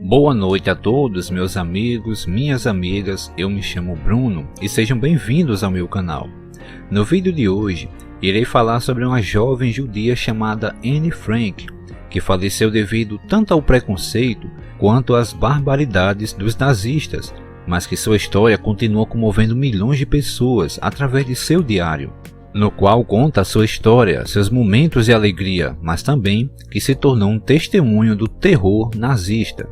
Boa noite a todos meus amigos, minhas amigas, eu me chamo Bruno e sejam bem-vindos ao meu canal. No vídeo de hoje, irei falar sobre uma jovem judia chamada Anne Frank, que faleceu devido tanto ao preconceito quanto às barbaridades dos nazistas, mas que sua história continua comovendo milhões de pessoas através de seu diário, no qual conta a sua história, seus momentos de alegria, mas também que se tornou um testemunho do terror nazista.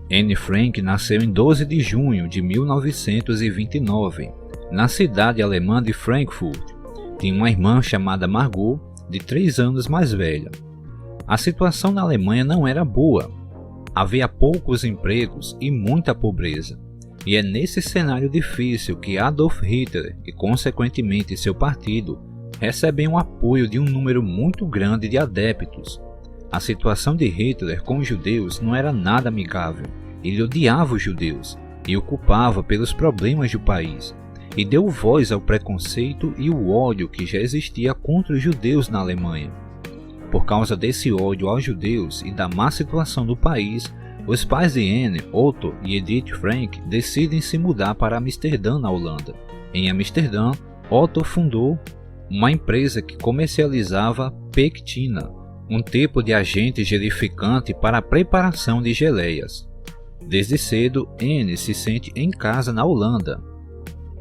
Anne Frank nasceu em 12 de junho de 1929, na cidade alemã de Frankfurt. Tinha uma irmã chamada Margot, de 3 anos mais velha. A situação na Alemanha não era boa. Havia poucos empregos e muita pobreza. E é nesse cenário difícil que Adolf Hitler e, consequentemente, seu partido recebem o apoio de um número muito grande de adeptos. A situação de Hitler com os judeus não era nada amigável. Ele odiava os judeus e o culpava pelos problemas do país, e deu voz ao preconceito e o ódio que já existia contra os judeus na Alemanha. Por causa desse ódio aos judeus e da má situação do país, os pais de Anne, Otto e Edith Frank, decidem se mudar para Amsterdã, na Holanda. Em Amsterdã, Otto fundou uma empresa que comercializava pectina, um tipo de agente gelificante para a preparação de geleias. Desde cedo, Anne se sente em casa na Holanda.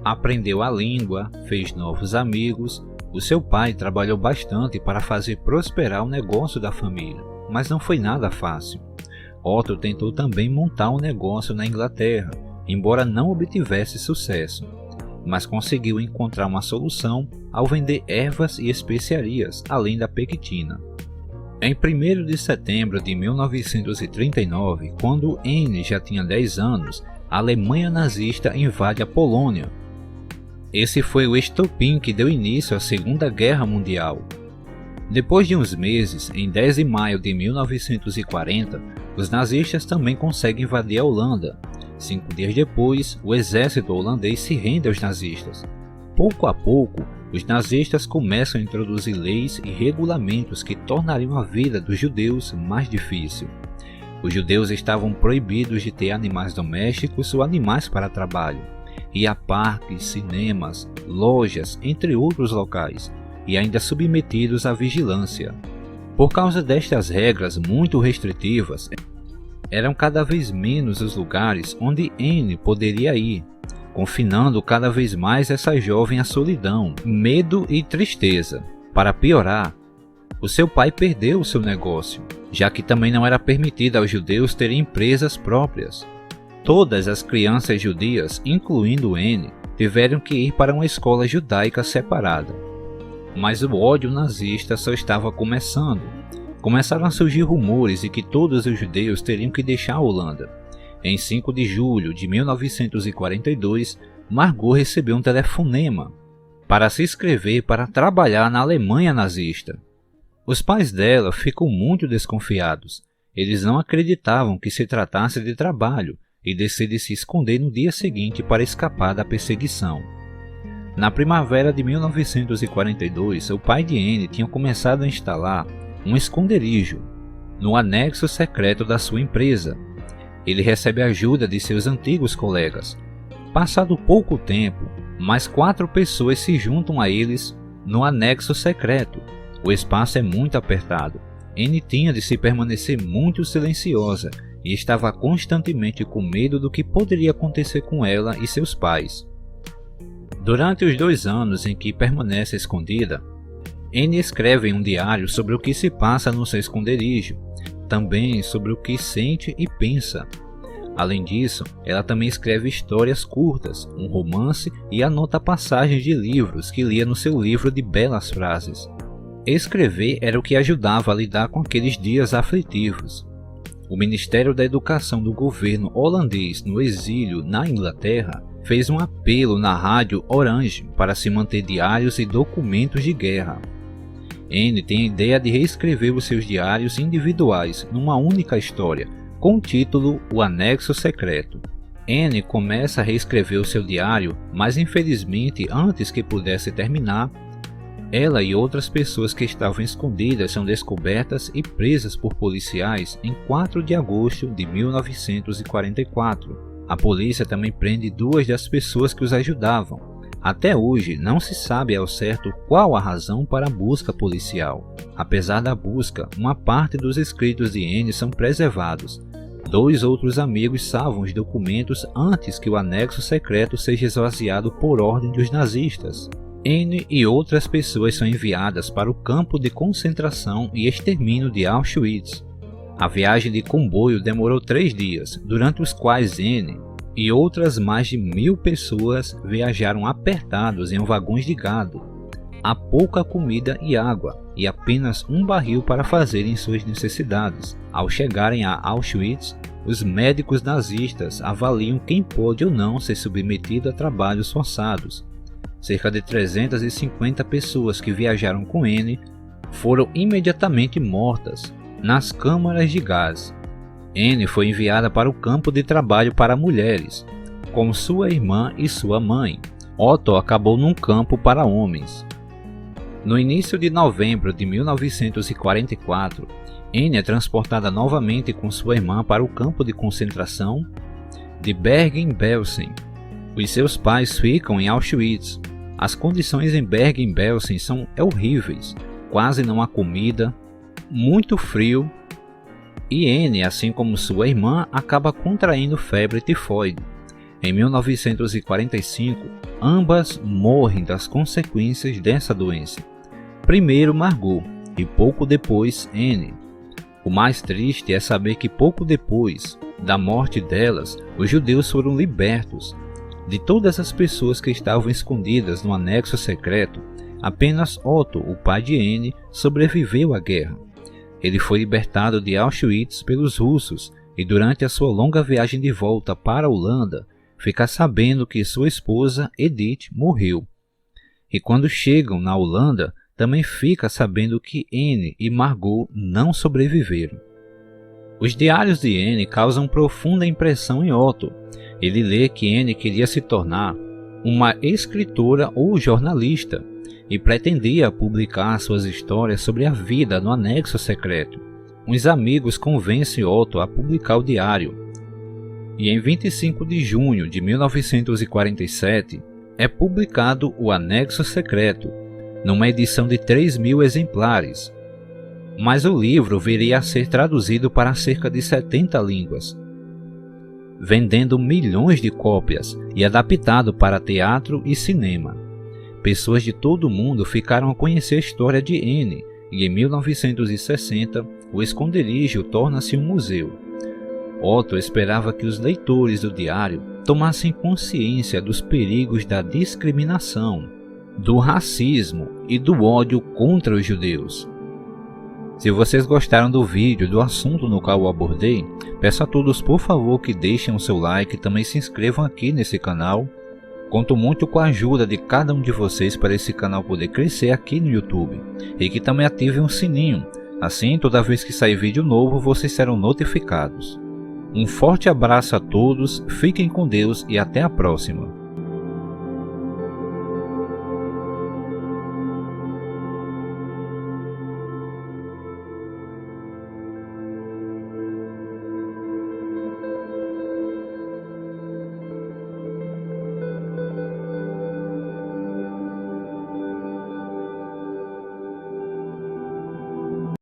Aprendeu a língua, fez novos amigos. O seu pai trabalhou bastante para fazer prosperar o negócio da família, mas não foi nada fácil. Otto tentou também montar um negócio na Inglaterra, embora não obtivesse sucesso, mas conseguiu encontrar uma solução ao vender ervas e especiarias, além da pectina. Em 1º de setembro de 1939, quando Anne já tinha 10 anos, a Alemanha nazista invade a Polônia. Esse foi o estopim que deu início à Segunda Guerra Mundial. Depois de uns meses, em 10 de maio de 1940, os nazistas também conseguem invadir a Holanda. 5 dias depois, o exército holandês se rende aos nazistas. Pouco a pouco, os nazistas começam a introduzir leis e regulamentos que tornariam a vida dos judeus mais difícil. Os judeus estavam proibidos de ter animais domésticos ou animais para trabalho, ir a parques, cinemas, lojas, entre outros locais, e ainda submetidos à vigilância. Por causa destas regras muito restritivas, eram cada vez menos os lugares onde Anne poderia ir, confinando cada vez mais essa jovem à solidão, medo e tristeza. Para piorar, o seu pai perdeu o seu negócio, já que também não era permitido aos judeus terem empresas próprias. Todas as crianças judias, incluindo Anne, tiveram que ir para uma escola judaica separada. Mas o ódio nazista só estava começando. Começaram a surgir rumores de que todos os judeus teriam que deixar a Holanda. Em 5 de julho de 1942, Margot recebeu um telefonema para se inscrever para trabalhar na Alemanha nazista. Os pais dela ficam muito desconfiados. Eles não acreditavam que se tratasse de trabalho e decidem se esconder no dia seguinte para escapar da perseguição. Na primavera de 1942, o pai de Anne tinha começado a instalar um esconderijo no anexo secreto da sua empresa. Ele recebe a ajuda de seus antigos colegas. Passado pouco tempo, mais 4 pessoas se juntam a eles no anexo secreto. O espaço é muito apertado. Anne tinha de se permanecer muito silenciosa e estava constantemente com medo do que poderia acontecer com ela e seus pais. Durante os 2 anos em que permanece escondida, Anne escreve em um diário sobre o que se passa no seu esconderijo, também sobre o que sente e pensa. Além disso, ela também escreve histórias curtas, um romance e anota passagens de livros que lia no seu livro de belas frases. Escrever era o que ajudava a lidar com aqueles dias aflitivos. O Ministério da Educação do governo holandês no exílio na Inglaterra fez um apelo na rádio Orange para se manter diários e documentos de guerra. Anne tem a ideia de reescrever os seus diários individuais numa única história, com o título O Anexo Secreto. Anne começa a reescrever o seu diário, mas infelizmente antes que pudesse terminar, Ela e outras pessoas que estavam escondidas são descobertas e presas por policiais em 4 de agosto de 1944. A polícia também prende 2 das pessoas que os ajudavam. Até hoje não se sabe ao certo qual a razão para a busca policial. Apesar da busca, uma parte dos escritos de Anne são preservados. 2 outros amigos salvam os documentos antes que o anexo secreto seja esvaziado por ordem dos nazistas. Anne e outras pessoas são enviadas para o campo de concentração e extermínio de Auschwitz. A viagem de comboio demorou 3 dias, durante os quais Anne e outras mais de 1000 pessoas viajaram apertados em vagões de gado. Há pouca comida e água, e apenas um barril para fazerem suas necessidades. Ao chegarem a Auschwitz, os médicos nazistas avaliam quem pode ou não ser submetido a trabalhos forçados. Cerca de 350 pessoas que viajaram com Anne foram imediatamente mortas nas câmaras de gás. Anne foi enviada para o campo de trabalho para mulheres, com sua irmã e sua mãe. Otto acabou num campo para homens. No início de novembro de 1944, Anne é transportada novamente com sua irmã para o campo de concentração de Bergen-Belsen. Os seus pais ficam em Auschwitz. As condições em Bergen-Belsen são horríveis, quase não há comida, muito frio, e Anne, assim como sua irmã, acaba contraindo febre tifoide. Em 1945, ambas morrem das consequências dessa doença. Primeiro Margot e pouco depois Anne. O mais triste é saber que pouco depois da morte delas, os judeus foram libertos. De todas as pessoas que estavam escondidas no anexo secreto, apenas Otto, o pai de Anne, sobreviveu à guerra. Ele foi libertado de Auschwitz pelos russos e durante a sua longa viagem de volta para a Holanda, fica sabendo que sua esposa Edith morreu. E quando chegam na Holanda, também fica sabendo que Anne e Margot não sobreviveram. Os diários de Anne causam profunda impressão em Otto. Ele lê que Anne queria se tornar uma escritora ou jornalista e pretendia publicar suas histórias sobre a vida no anexo secreto. Uns amigos convencem Otto a publicar o diário. E em 25 de junho de 1947 é publicado o Anexo Secreto, numa edição de 3.000 exemplares. Mas o livro viria a ser traduzido para cerca de 70 línguas, vendendo milhões de cópias e adaptado para teatro e cinema. Pessoas de todo o mundo ficaram a conhecer a história de Anne, e em 1960 o esconderijo torna-se um museu. Otto esperava que os leitores do diário tomassem consciência dos perigos da discriminação, do racismo e do ódio contra os judeus. Se vocês gostaram do vídeo, do assunto no qual eu abordei, peço a todos por favor que deixem o seu like e também se inscrevam aqui nesse canal. Conto muito com a ajuda de cada um de vocês para esse canal poder crescer aqui no YouTube, e que também ativem o sininho, assim toda vez que sair vídeo novo vocês serão notificados. Um forte abraço a todos, fiquem com Deus e até a próxima.